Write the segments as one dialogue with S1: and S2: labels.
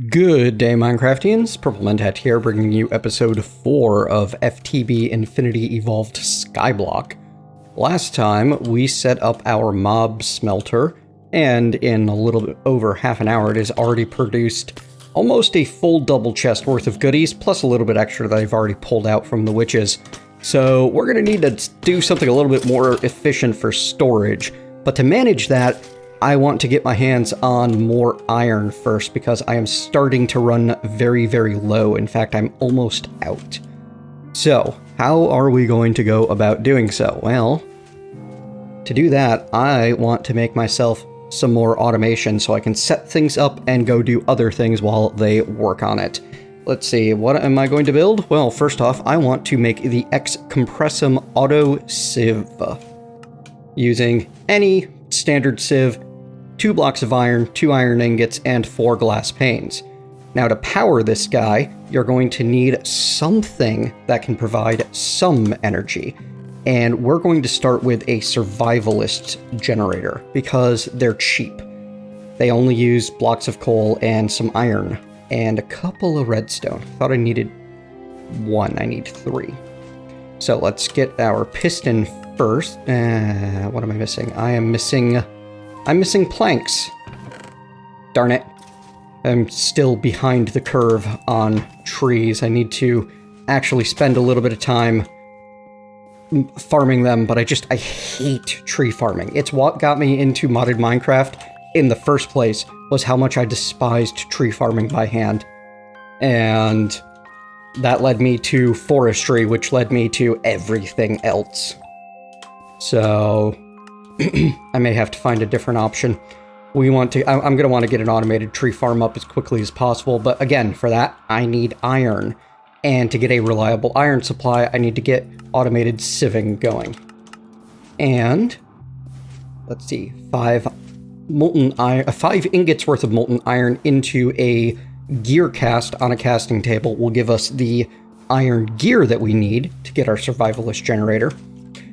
S1: Good day, Minecraftians. Purple Mentat here, bringing you episode 4 of FTB Infinity Evolved Skyblock. Last time, we set up our mob smelter, and in a little bit over half an hour, it has already produced almost a full double chest worth of goodies, plus a little bit extra that I've already pulled out from the witches. So we're going to need to do something a little bit more efficient for storage, but to manage that, I want to get my hands on more iron first because I am starting to run very, very low. In fact, I'm almost out. So, how are we going to go about doing so? Well, to do that, I want to make myself some more automation so I can set things up and go do other things while they work on it. Let's see, what am I going to build? Well, first off, I want to make the X Compressum Auto Sieve using any standard sieve, 2 blocks of iron, 2 iron ingots, and 4 glass panes. Now to power this guy, you're going to need something that can provide some energy. And we're going to start with a survivalist generator because they're cheap. They only use blocks of coal and some iron and a couple of redstone. Thought I needed 1, I need 3. So let's get our piston first. What am I missing? I'm missing planks. Darn it. I'm still behind the curve on trees. I need to actually spend a little bit of time farming them, but I hate tree farming. It's what got me into modded Minecraft in the first place, was how much I despised tree farming by hand. And that led me to forestry, which led me to everything else. So I may have to find a different option. I'm going to want to get an automated tree farm up as quickly as possible, but again, for that, I need iron. And to get a reliable iron supply, I need to get automated sieving going. And, let's see, 5 ingots worth of molten iron into a gear cast on a casting table will give us the iron gear that we need to get our survivalist generator.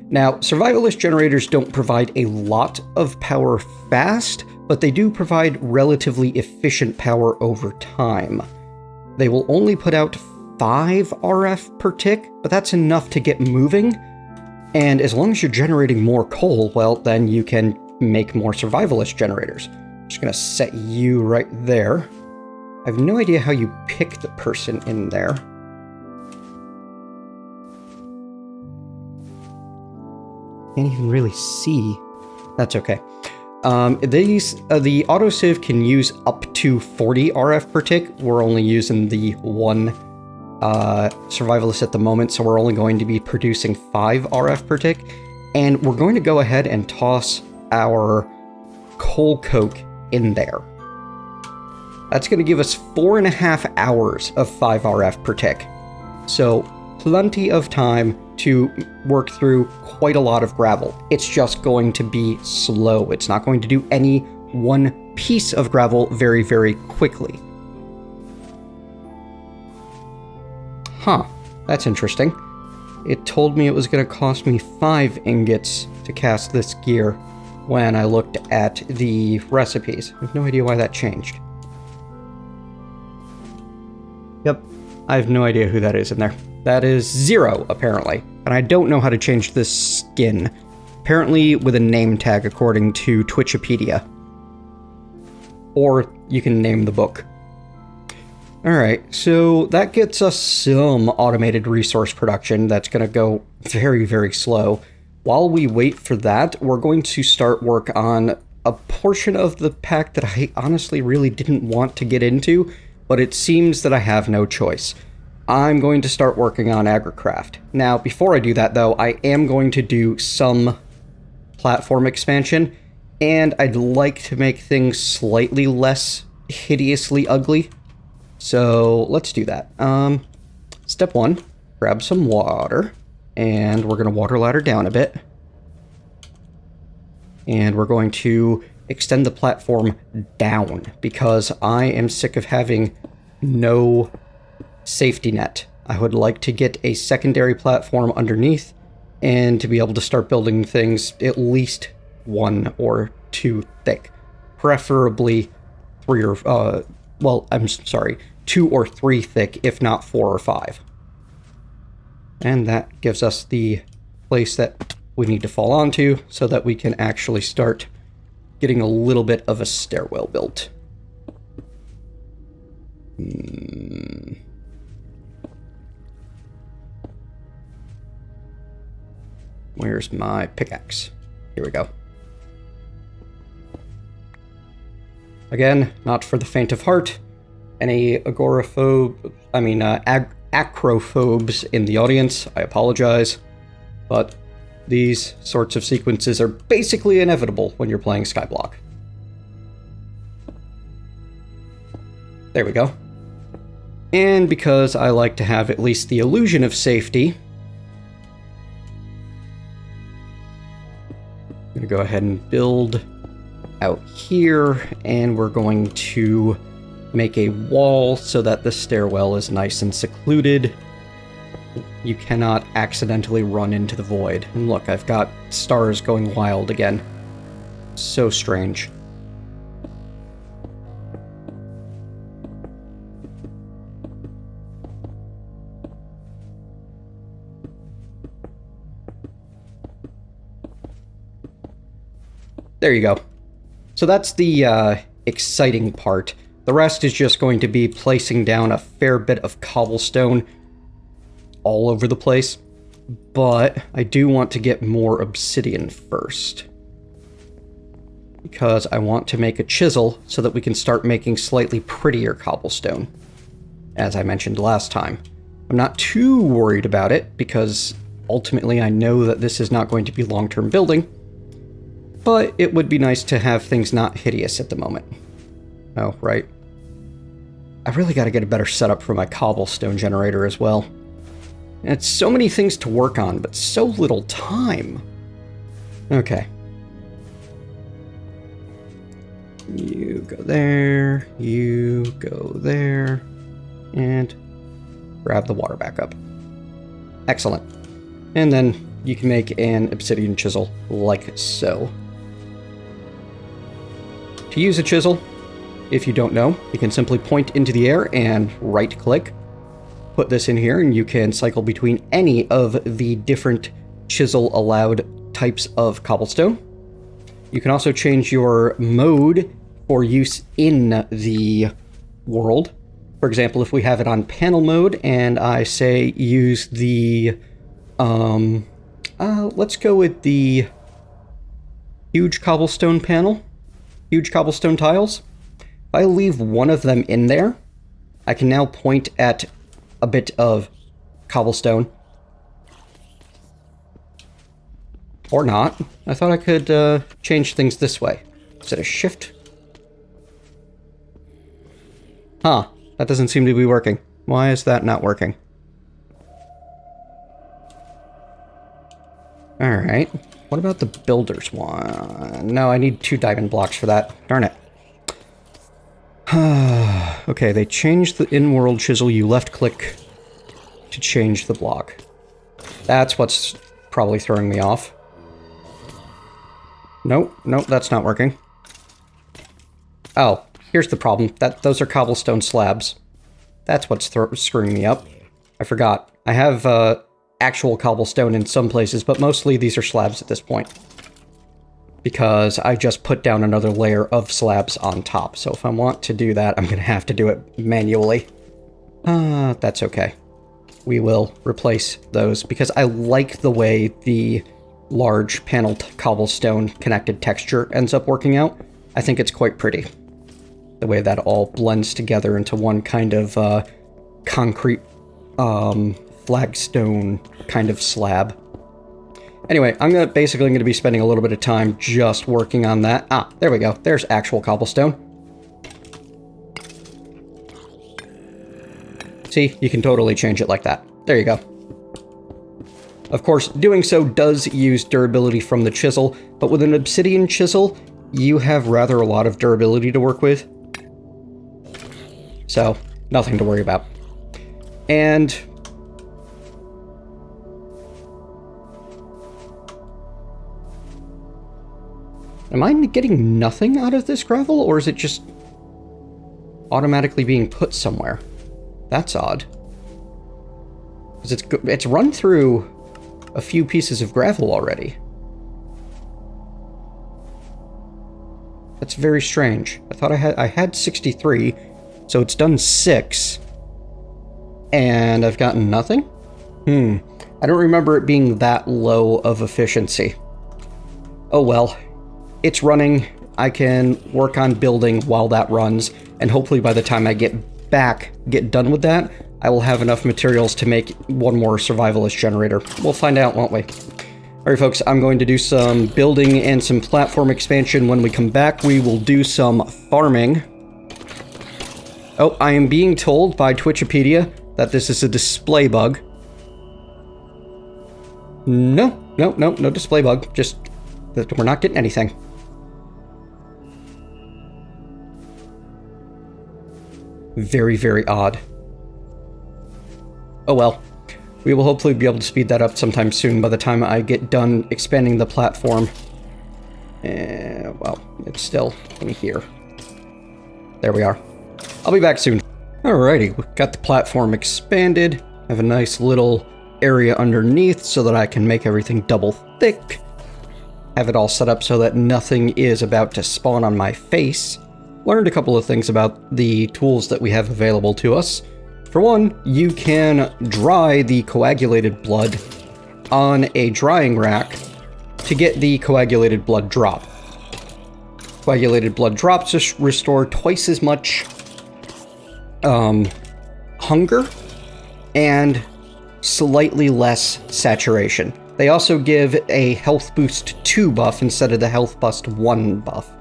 S1: Now, survivalist generators don't provide a lot of power fast, but they do provide relatively efficient power over time. They will only put out 5 RF per tick, but that's enough to get moving. And as long as you're generating more coal, well, then you can make more survivalist generators. I'm just gonna set you right there. I have no idea how you pick the person in there. Can't even really see. That's okay. The autosieve can use up to 40 RF per tick. We're only using the 1 survivalist at the moment, so we're only going to be producing 5 RF per tick. And we're going to go ahead and toss our coal coke in there. That's going to give us 4.5 hours of 5 RF per tick. So plenty of time to work through quite a lot of gravel. It's just going to be slow. It's not going to do any one piece of gravel very, very quickly. Huh, that's interesting. It told me it was going to cost me 5 ingots to cast this gear when I looked at the recipes. I have no idea why that changed. Yep, I have no idea who that is in there. That is 0, apparently. And I don't know how to change this skin. Apparently with a name tag, according to Twitchipedia. Or you can name the book. Alright, so that gets us some automated resource production that's going to go very, very slow. While we wait for that, we're going to start work on a portion of the pack that I honestly really didn't want to get into, but it seems that I have no choice. I'm going to start working on AgriCraft. Now, before I do that, though, I am going to do some platform expansion, and I'd like to make things slightly less hideously ugly. So let's do that. Step 1, grab some water, and we're going to water ladder down a bit. And we're going to extend the platform down, because I am sick of having no safety net. I would like to get a secondary platform underneath and to be able to start building things at least 1 or 2 thick, preferably 3 or well, I'm sorry, 2 or 3 thick, if not 4 or 5. And that gives us the place that we need to fall onto so that we can actually start getting a little bit of a stairwell built. Where's my pickaxe? Here we go. Again, not for the faint of heart. Any acrophobes in the audience, I apologize. But these sorts of sequences are basically inevitable when you're playing Skyblock. There we go. And because I like to have at least the illusion of safety, I'm going to go ahead and build out here, and we're going to make a wall so that the stairwell is nice and secluded. You cannot accidentally run into the void. And look, I've got stars going wild again. So strange. There you go. So that's the exciting part. The rest is just going to be placing down a fair bit of cobblestone all over the place. But I do want to get more obsidian first, because I want to make a chisel so that we can start making slightly prettier cobblestone, as I mentioned last time. I'm not too worried about it, because ultimately I know that this is not going to be long-term building. But it would be nice to have things not hideous at the moment. Oh, right. I really gotta get a better setup for my cobblestone generator as well. And it's so many things to work on, but so little time. Okay. You go there, you go there, and grab the water back up. Excellent. And then you can make an obsidian chisel like so. To use a chisel, if you don't know, you can simply point into the air and right-click. Put this in here, and you can cycle between any of the different chisel-allowed types of cobblestone. You can also change your mode for use in the world. For example, if we have it on panel mode, and I say use the... let's go with the huge cobblestone panel. Huge cobblestone tiles. If I leave one of them in there, I can now point at a bit of cobblestone. Or not. I thought I could change things this way. Is it a shift? Huh. That doesn't seem to be working. Why is that not working? Alright. What about the builder's one? No, I need 2 diamond blocks for that. Darn it. Okay, they changed the in-world chisel. You left-click to change the block. That's what's probably throwing me off. Nope, that's not working. Oh, here's the problem. Those are cobblestone slabs. That's what's screwing me up. I forgot. I have actual cobblestone in some places, but mostly these are slabs at this point, because I just put down another layer of slabs on top. So if I want to do that, I'm going to have to do it manually. That's okay. We will replace those, because I like the way the large paneled cobblestone connected texture ends up working out. I think it's quite pretty. The way that all blends together into one kind of concrete flagstone kind of slab. Anyway, I'm basically going to be spending a little bit of time just working on that. Ah, there we go. There's actual cobblestone. See, you can totally change it like that. There you go. Of course, doing so does use durability from the chisel, but with an obsidian chisel, you have rather a lot of durability to work with. So, nothing to worry about. And am I getting nothing out of this gravel, or is it just... automatically being put somewhere. That's odd. Because it's run through a few pieces of gravel already. That's very strange. I thought I had 63, so it's done 6. And I've gotten nothing? I don't remember it being that low of efficiency. Oh well. It's running. I can work on building while that runs, and hopefully by the time I get done with that, I will have enough materials to make one more survivalist generator. We'll find out, won't we? Alright folks, I'm going to do some building and some platform expansion. When we come back, we will do some farming. Oh, I am being told by Twitchipedia that this is a display bug. No display bug. Just that we're not getting anything. Very, very odd. Oh well. We will hopefully be able to speed that up sometime soon by the time I get done expanding the platform. Well, it's still in here. There we are. I'll be back soon. Alrighty, we've got the platform expanded. I have a nice little area underneath so that I can make everything double thick. Have it all set up so that nothing is about to spawn on my face. Learned a couple of things about the tools that we have available to us. For one, you can dry the coagulated blood on a drying rack to get the coagulated blood drop. Coagulated blood drops just restore twice as much hunger and slightly less saturation. They also give a health boost 2 buff instead of the health boost 1 buff,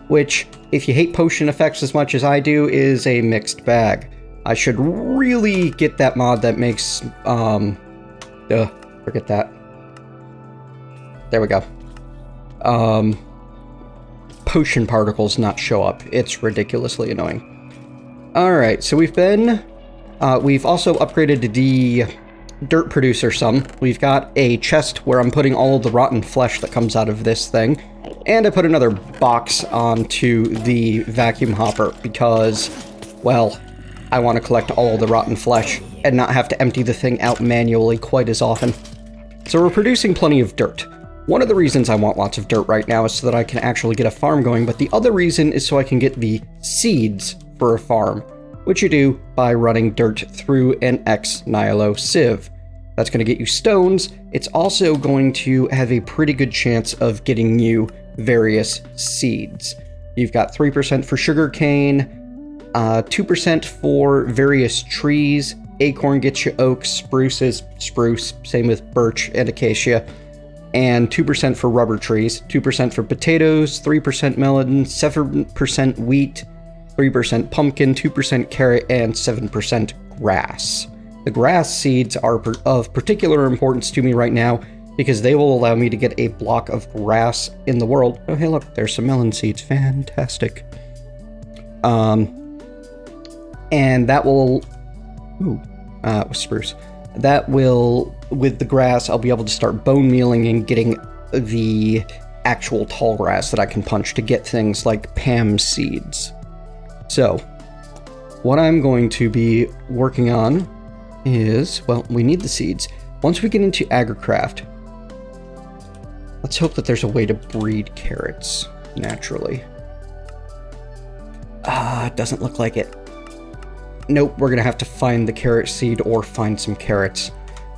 S1: which, if you hate potion effects as much as I do, is a mixed bag. I should really get that mod that makes, forget that. There we go. Potion particles not show up. It's ridiculously annoying. Alright, so we've also upgraded the dirt producer some. We've got a chest where I'm putting all of the rotten flesh that comes out of this thing. And I put another box onto the vacuum hopper because, well, I want to collect all the rotten flesh and not have to empty the thing out manually quite as often. So we're producing plenty of dirt. One of the reasons I want lots of dirt right now is so that I can actually get a farm going, but the other reason is so I can get the seeds for a farm, which you do by running dirt through an ex nihilo sieve. That's going to get you stones. It's also going to have a pretty good chance of getting you various seeds. You've got 3% for sugarcane, 2% for various trees. Acorn gets you oak, spruce, same with birch and acacia, and 2% for rubber trees, 2% for potatoes, 3% melon, 7% wheat, 3% pumpkin, 2% carrot, and 7% grass. The grass seeds are of particular importance to me right now because they will allow me to get a block of grass in the world. Oh, hey, look, there's some melon seeds. Fantastic. And that will... spruce. That will, with the grass, I'll be able to start bone mealing and getting the actual tall grass that I can punch to get things like Pam seeds. So, what I'm going to be working on is, well, we need the seeds. Once we get into AgriCraft, let's hope that there's a way to breed carrots naturally. It doesn't look like it. Nope, we're gonna have to find the carrot seed or find some carrots.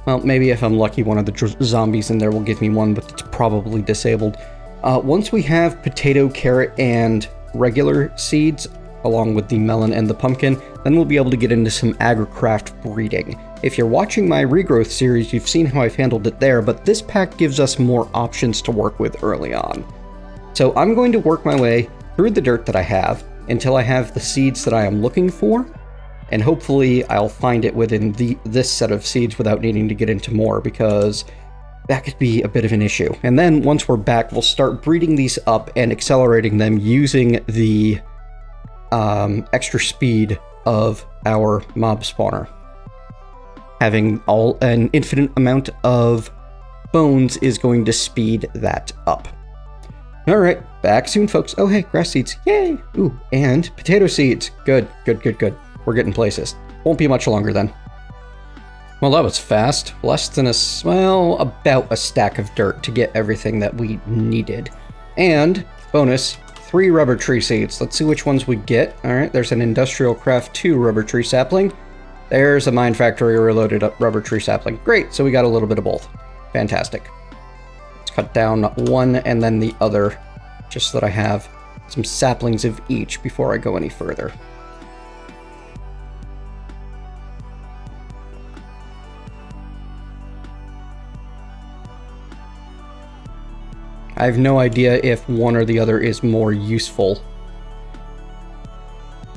S1: Well, maybe if I'm lucky, one of the zombies in there will give me one, but it's probably disabled. Once we have potato, carrot, and regular seeds, along with the melon and the pumpkin, then we'll be able to get into some AgriCraft breeding. If you're watching my regrowth series, you've seen how I've handled it there, but this pack gives us more options to work with early on. So I'm going to work my way through the dirt that I have until I have the seeds that I am looking for, and hopefully I'll find it within this set of seeds without needing to get into more, because that could be a bit of an issue. And then once we're back, we'll start breeding these up and accelerating them using the extra speed of our mob spawner. Having an infinite amount of bones is going to speed that up. Alright, back soon, folks. Oh, hey, grass seeds. Yay! Ooh, and potato seeds. Good, good, good, good. We're getting places. Won't be much longer then. Well, that was fast. Less than about a stack of dirt to get everything that we needed. And, bonus, 3 rubber tree seeds. Let's see which ones we get. Alright, there's an Industrial Craft 2 rubber tree sapling. There's a Mine Factory reloaded up rubber tree sapling. Great, so we got a little bit of both. Fantastic. Let's cut down one and then the other, just so that I have some saplings of each before I go any further. I have no idea if one or the other is more useful,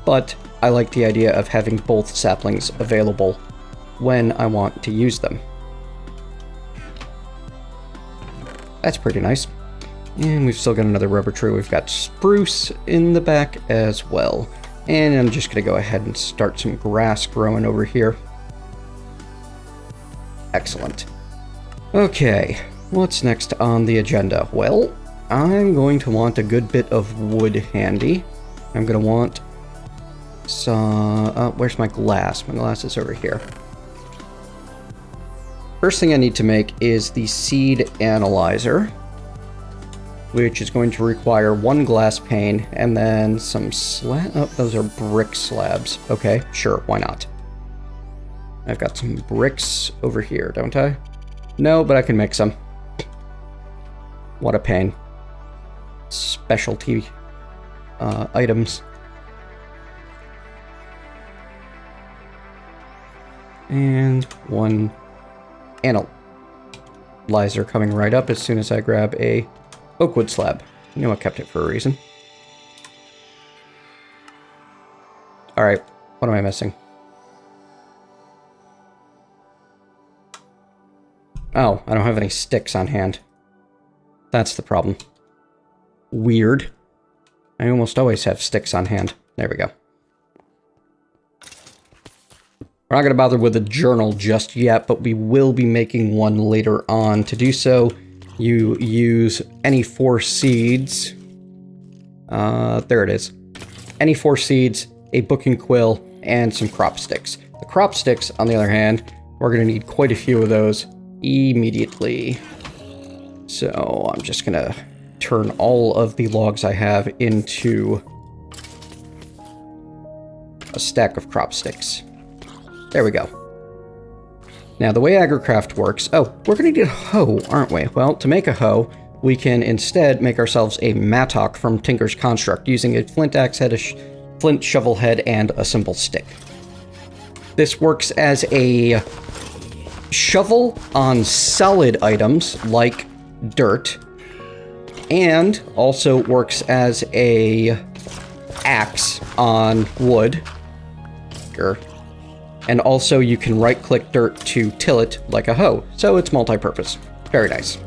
S1: but I like the idea of having both saplings available when I want to use them. That's pretty nice. And we've still got another rubber tree. We've got spruce in the back as well. And I'm just going to go ahead and start some grass growing over here. Excellent. Okay. What's next on the agenda? Well, I'm going to want a good bit of wood handy. I'm going to want some... where's my glass? My glass is over here. First thing I need to make is the seed analyzer, which is going to require 1 glass pane and then some those are brick slabs. Okay, sure, why not? I've got some bricks over here, don't I? No, but I can make some. What a pain. Specialty items. And 1 analyzer coming right up as soon as I grab a oakwood slab. I knew I kept it for a reason. Alright, what am I missing? Oh, I don't have any sticks on hand. That's the problem. Weird. I almost always have sticks on hand. There we go. We're not going to bother with a journal just yet, but we will be making one later on. To do so, you use any 4 seeds. There it is. Any 4 seeds, a book and quill, and some crop sticks. The crop sticks, on the other hand, we're going to need quite a few of those immediately. So I'm just going to turn all of the logs I have into a stack of crop sticks. There we go. Now, the way AgriCraft works... Oh, we're going to need a hoe, aren't we? Well, to make a hoe, we can instead make ourselves a mattock from Tinker's Construct using a flint axe head, a flint shovel head, and a simple stick. This works as a shovel on solid items like dirt, and also works as a axe on wood. And also you can right-click dirt to till it like a hoe, so it's multi-purpose. Very nice.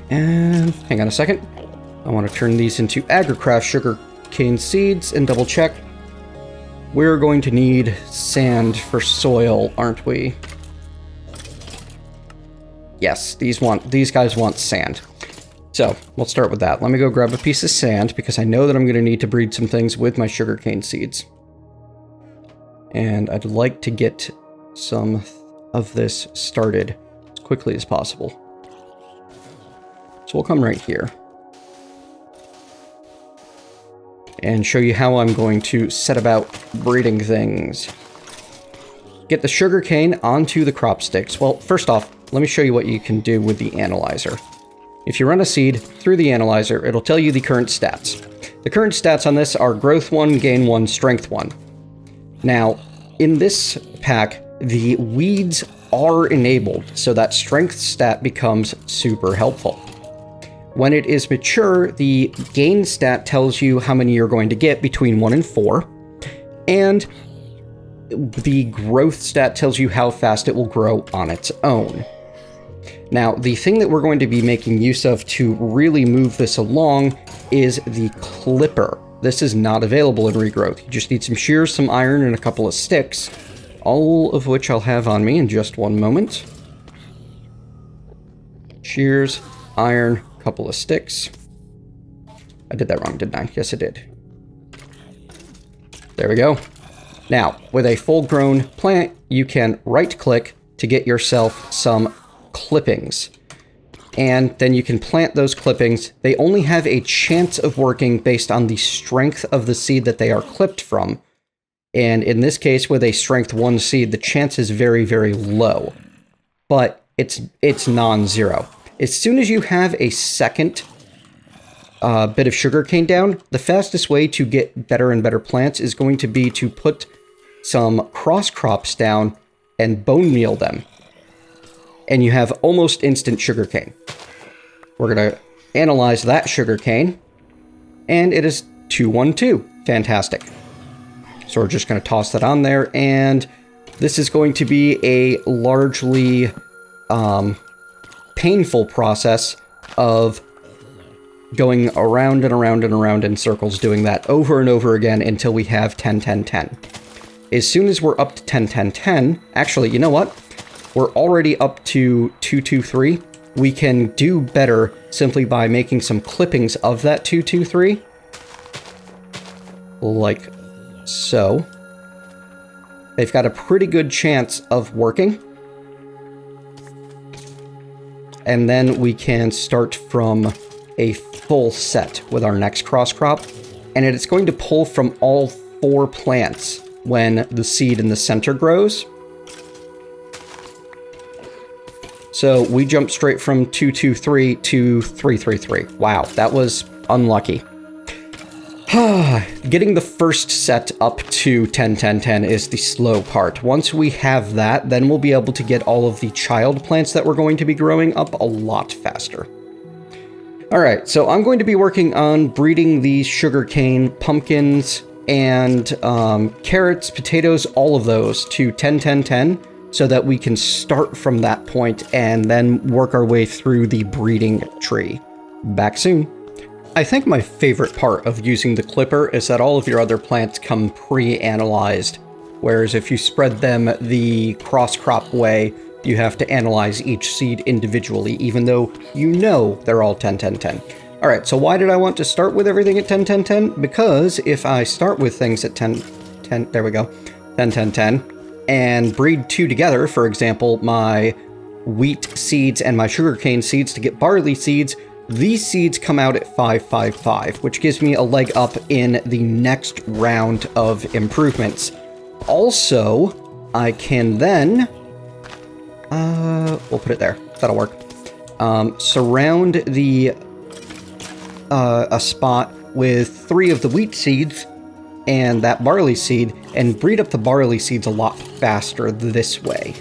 S1: And hang on a second. I want to turn these into AgriCraft sugar cane seeds and double check. We're going to need sand for soil, aren't we? Yes, these guys want sand. So, we'll start with that. Let me go grab a piece of sand, because I know that I'm going to need to breed some things with my sugarcane seeds. And I'd like to get some of this started as quickly as possible. So we'll come right here. And show you how I'm going to set about breeding things. Get the sugarcane onto the crop sticks. Well, first off, let me show you what you can do with the analyzer. If you run a seed through the analyzer, it'll tell you the current stats. The current stats on this are growth 1, gain 1, strength 1. Now, in this pack, the weeds are enabled, so that strength stat becomes super helpful. When it is mature, the gain stat tells you how many you're going to get between 1 and 4, and the growth stat tells you how fast it will grow on its own. Now, the thing that we're going to be making use of to really move this along is the clipper. This is not available in regrowth. You just need some shears, some iron, and a couple of sticks, all of which I'll have on me in just one moment. Shears, iron, couple of sticks. I did that wrong, didn't I? Yes, I did. There we go. Now, with a full-grown plant, you can right-click to get yourself some clippings. And then you can plant those clippings. They only have a chance of working based on the strength of the seed that they are clipped from. And in this case, with a strength 1 seed, the chance is very, very low. But it's non-zero. As soon as you have a second bit of sugarcane down, the fastest way to get better and better plants is going to be to put some cross crops down and bone meal them. And you have almost instant sugarcane. We're going to analyze that sugarcane, and it is 212. Fantastic. So we're just going to toss that on there, and this is going to be a largely painful process of going around and around and around in circles, doing that over and over again until we have 10, 10, 10. As soon as we're up to 10, 10, 10, actually, you know what? We're already up to 223. We can do better simply by making some clippings of that 223. Like so. They've got a pretty good chance of working. And then we can start from a full set with our next cross crop. And it's going to pull from all 4 plants when the seed in the center grows. So we jumped straight from 223 to 333. Wow, that was unlucky. Getting the first set up to 10, 10, 10 is the slow part. Once we have that, then we'll be able to get all of the child plants that we're going to be growing up a lot faster. Alright, so I'm going to be working on breeding these sugarcane, pumpkins, and carrots, potatoes, all of those to 10, 10, 10, so that we can start from that point and then work our way through the breeding tree. Back soon. I think my favorite part of using the clipper is that all of your other plants come pre-analyzed, whereas if you spread them the cross-crop way, you have to analyze each seed individually, even though you know they're all 10, 10, 10. Alright, so why did I want to start with everything at 10, 10, 10? Because if I start with things at 10, 10, there we go, 10, 10, 10, and breed 2 together, for example, my wheat seeds and my sugarcane seeds to get barley seeds, these seeds come out at 5, 5, 5, which gives me a leg up in the next round of improvements. Also, I can then, we'll put it there, that'll work, surround the a spot with 3 of the wheat seeds and that barley seed, and breed up the barley seeds a lot faster this way.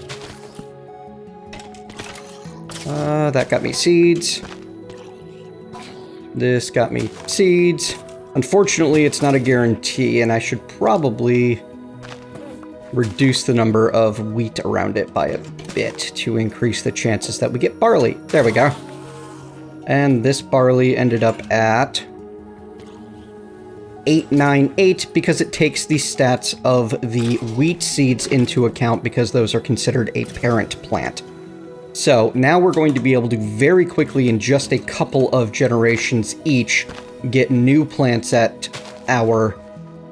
S1: That got me seeds. This got me seeds. Unfortunately, it's not a guarantee, and I should probably reduce the number of wheat around it by a bit to increase the chances that we get barley. There we go. And this barley ended up at 898 because it takes the stats of the wheat seeds into account because those are considered a parent plant. So now we're going to be able to very quickly, in just a couple of generations each, get new plants at our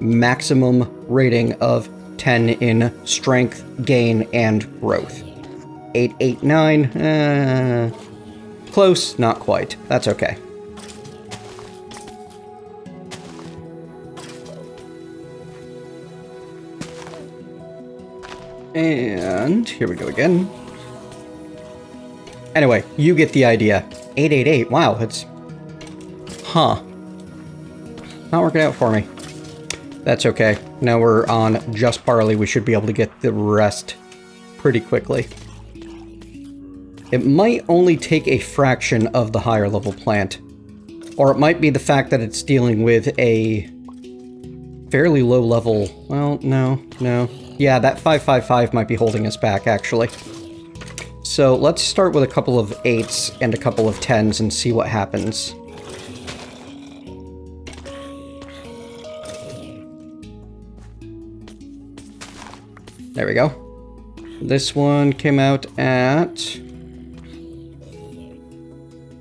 S1: maximum rating of 10 in strength, gain, and growth. 889, close, not quite. That's okay. And here we go again. Anyway, you get the idea. 888, wow, it's... Huh. Not working out for me. That's okay. Now we're on just barley. We should be able to get the rest pretty quickly. It might only take a fraction of the higher level plant. Or it might be the fact that it's dealing with a fairly low level... Well, no. Yeah, that 555 might be holding us back, actually. So let's start with a couple of 8s and a couple of 10s and see what happens. There we go. This one came out at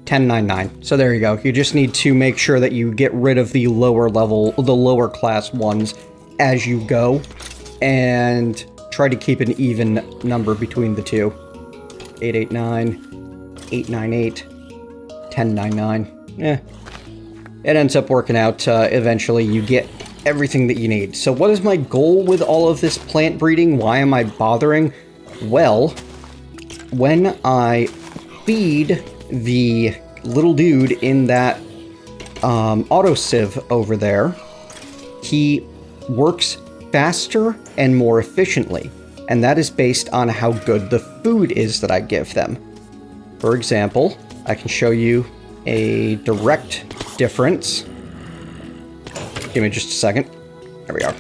S1: 1099. So there you go. You just need to make sure that you get rid of the lower class ones as you go, and try to keep an even number between the two. 889, 898, 1099. It ends up working out. Eventually you get everything that you need. So what is my goal with all of this plant breeding? Why am I bothering? Well, when I feed the little dude in that autosieve over there, he works faster and more efficiently, and that is based on how good the food is that I give them. For example, I can show you a direct difference. Give me just a second. There we are.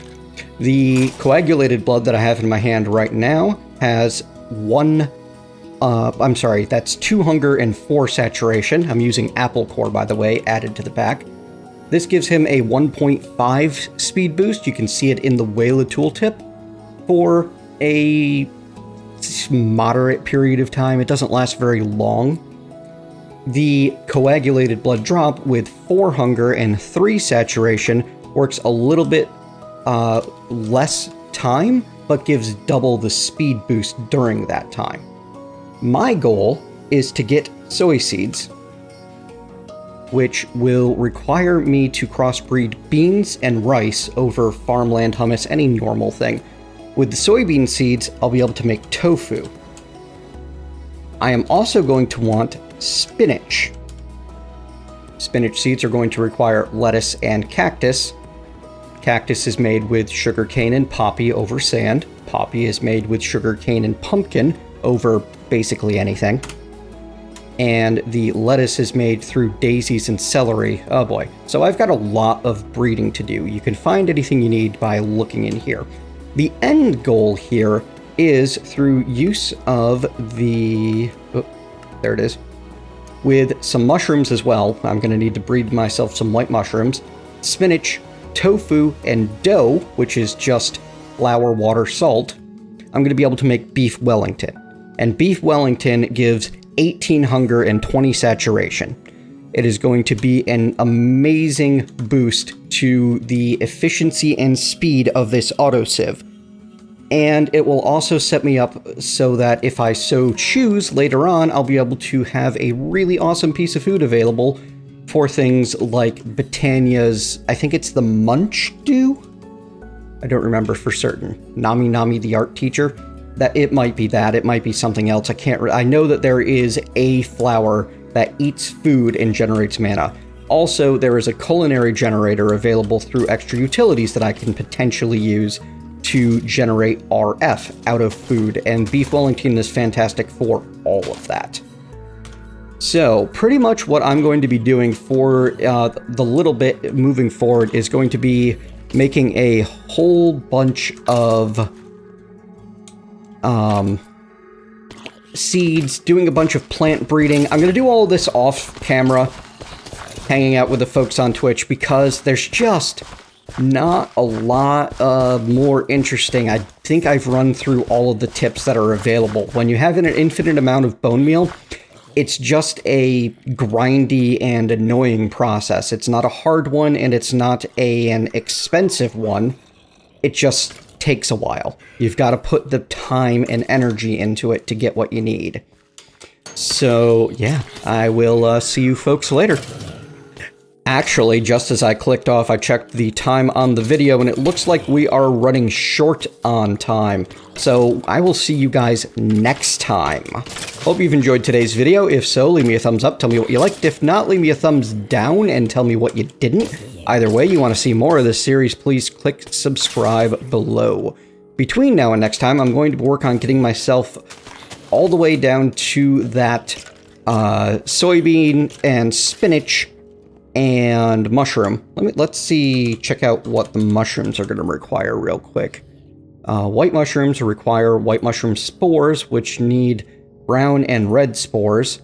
S1: The coagulated blood that I have in my hand right now has that's 2 hunger and 4 saturation. I'm using apple core, by the way, added to the pack. This gives him a 1.5 speed boost. You can see it in the Wayla tooltip for a moderate period of time. It doesn't last very long. The coagulated blood drop with 4 hunger and 3 saturation works a little bit less time, but gives double the speed boost during that time. My goal is to get soy seeds, which will require me to crossbreed beans and rice over farmland hummus, any normal thing. With the soybean seeds, I'll be able to make tofu. I am also going to want spinach. Spinach seeds are going to require lettuce and cactus. Cactus is made with sugarcane and poppy over sand. Poppy is made with sugarcane and pumpkin over basically anything. And the lettuce is made through daisies and celery. Oh boy. So I've got a lot of breeding to do. You can find anything you need by looking in here. The end goal here is through use of the... Oh, there it is. With some mushrooms as well. I'm going to need to breed myself some white mushrooms. Spinach, tofu, and dough, which is just flour, water, salt. I'm going to be able to make beef Wellington. And beef Wellington gives 18 hunger and 20 saturation. It is going to be an amazing boost to the efficiency and speed of this autosieve. And it will also set me up so that if I so choose later on, I'll be able to have a really awesome piece of food available for things like Britannia's, I think it's the Munch Dew? I don't remember for certain. Nami Nami, the art teacher. That it might be that, it might be something else. I know that there is a flower that eats food and generates mana. Also, there is a culinary generator available through extra utilities that I can potentially use to generate RF out of food, and beef Wellington is fantastic for all of that. So, pretty much what I'm going to be doing for the little bit moving forward is going to be making a whole bunch of seeds, doing a bunch of plant breeding. I'm going to do all of this off camera, hanging out with the folks on Twitch, because there's just not a lot more interesting. I think I've run through all of the tips that are available. When you have an infinite amount of bone meal, it's just a grindy and annoying process. It's not a hard one, and it's not an expensive one. It just takes a while. You've got to put the time and energy into it to get what you need. So, yeah, I will see you folks later. Actually, just as I clicked off, I checked the time on the video, and it looks like we are running short on time. So, I will see you guys next time. Hope you've enjoyed today's video. If so, leave me a thumbs up, tell me what you liked. If not, leave me a thumbs down and tell me what you didn't. Either way, you want to see more of this series, please click subscribe below. Between now and next time, I'm going to work on getting myself all the way down to that soybean and spinach and mushroom. Let's see, check out what the mushrooms are going to require real quick. White mushrooms require white mushroom spores, which need brown and red spores,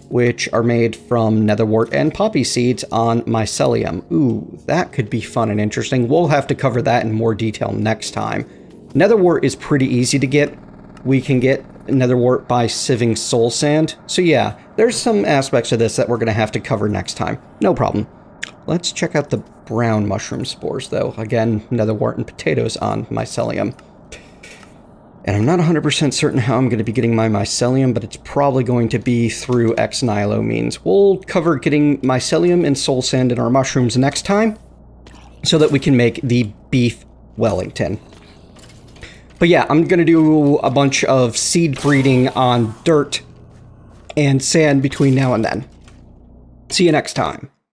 S1: which are made from netherwort and poppy seeds on mycelium. Ooh, that could be fun and interesting. We'll have to cover that in more detail next time. Netherwort is pretty easy to get. We can get netherwort by sieving soul sand. So yeah, there's some aspects of this that we're going to have to cover next time. No problem. Let's check out the brown mushroom spores, though. Again, netherwort and potatoes on mycelium. And I'm not 100% certain how I'm going to be getting my mycelium, but it's probably going to be through ex nihilo means. We'll cover getting mycelium and soul sand in our mushrooms next time, so that we can make the beef Wellington. But yeah, I'm going to do a bunch of seed breeding on dirt and sand between now and then. See you next time.